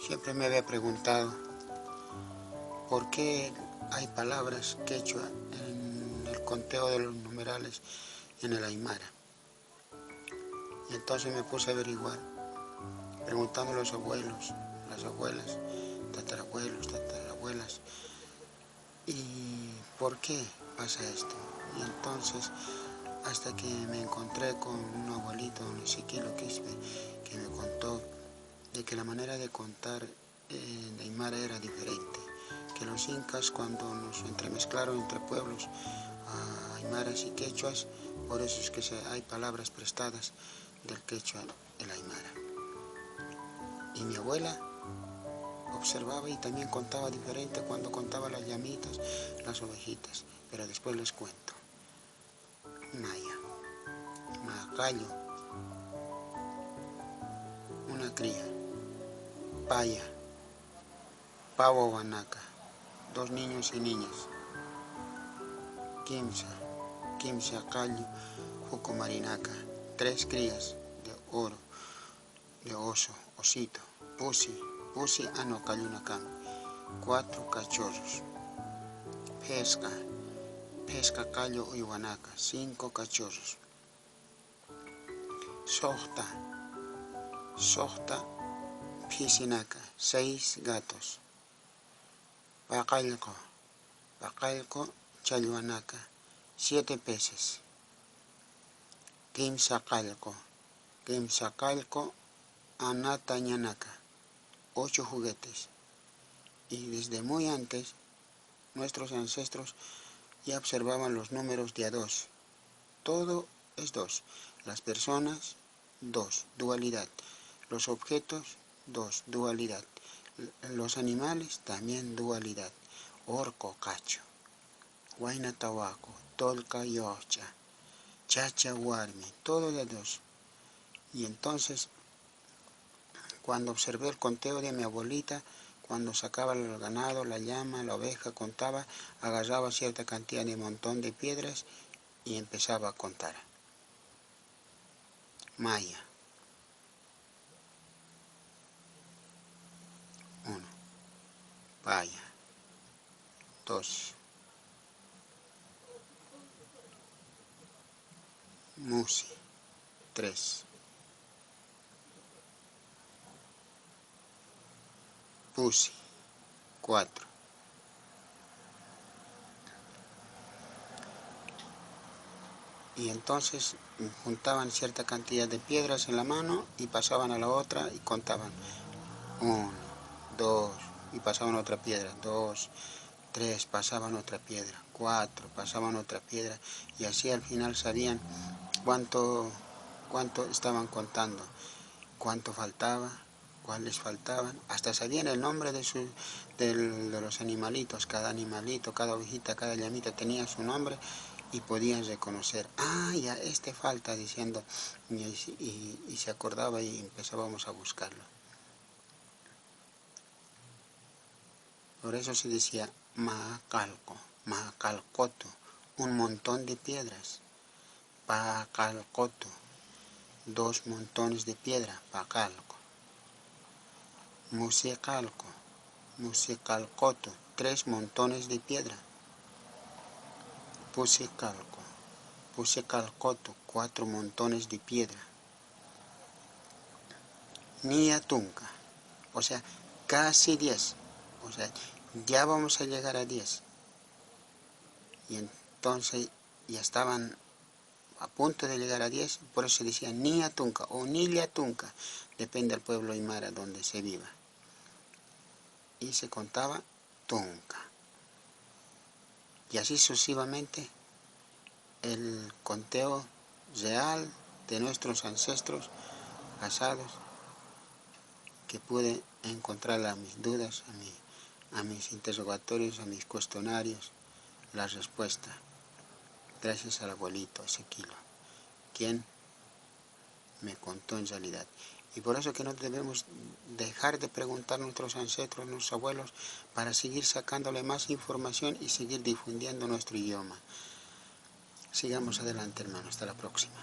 Siempre me había preguntado por qué hay palabras quechua en el conteo de los numerales en el aymara. Y entonces me puse a averiguar, preguntando a los abuelos, las abuelas, tatarabuelas, ¿y por qué pasa esto? Y entonces, hasta que me encontré con un abuelito, un Ezequiel Quispe, que me contó de que la manera de contar en aymara era diferente, que los incas, cuando nos entremezclaron entre pueblos aymaras y quechuas, por eso es que hay palabras prestadas del quechua el aymara. Y mi abuela observaba y también contaba diferente cuando contaba las llamitas, las ovejitas, pero después les cuento. Maya, macayo, una cría. Paya, pavo guanaca, 2 niños y niñas. Quimsa callo, juco marinaca, 3 crías de oro, de oso, osito. Pusi ano cayunacam, 4 cachorros. Pesca callo uiwanaca, 5 cachorros. Sohta pisinaca, 6 gatos. Bacalco chayuanaca, 7 peces. Quimsacalco anata ñanaca, 8 juguetes. Y desde muy antes, nuestros ancestros ya observaban los números de a 2. Todo es 2. Las personas, 2, dualidad. Los objetos, 2, dualidad. Los animales, también dualidad. Orco, cacho. Huayna tabaco, tolca, yocha, chacha, guarmi, todo de 2. Y entonces, cuando observé el conteo de mi abuelita, cuando sacaba el ganado, la llama, la oveja, contaba, agarraba cierta cantidad de montón de piedras y empezaba a contar. Maya. 1. Paya. 2. Musi. 3. Pusi. 4. Y entonces juntaban cierta cantidad de piedras en la mano y pasaban a la otra y contaban. 1, 2, y pasaban otra piedra. 2, 3, pasaban otra piedra. 4, pasaban otra piedra. Y así al final sabían cuánto estaban contando, cuánto faltaba, cuáles faltaban. Hasta sabían el nombre de los animalitos. Cada animalito, cada ovejita, cada llamita tenía su nombre. Y podían reconocer, ya este falta, diciendo, y se acordaba y empezábamos a buscarlo. Por eso se decía Macalcoto, un montón de piedras. Pacalcoto, 2 montones de piedra, Pacalco. Musicalcoto, 3 montones de piedra. Pusicalcoto, 4 montones de piedra. Niatunca, o sea, casi 10. O sea, ya vamos a llegar a 10. Y entonces ya estaban a punto de llegar a 10, por eso se decía Niatunca o Niliatunca, depende del pueblo aymara donde se viva. Y se contaba Tunca. Y así sucesivamente el conteo real de nuestros ancestros pasados, que pude encontrar a mis dudas, a mis interrogatorios, a mis cuestionarios, la respuesta, gracias al abuelito Ezequiel, quien me contó en realidad. Y por eso que no debemos dejar de preguntar a nuestros ancestros, a nuestros abuelos, para seguir sacándole más información y seguir difundiendo nuestro idioma. Sigamos adelante, hermano. Hasta la próxima.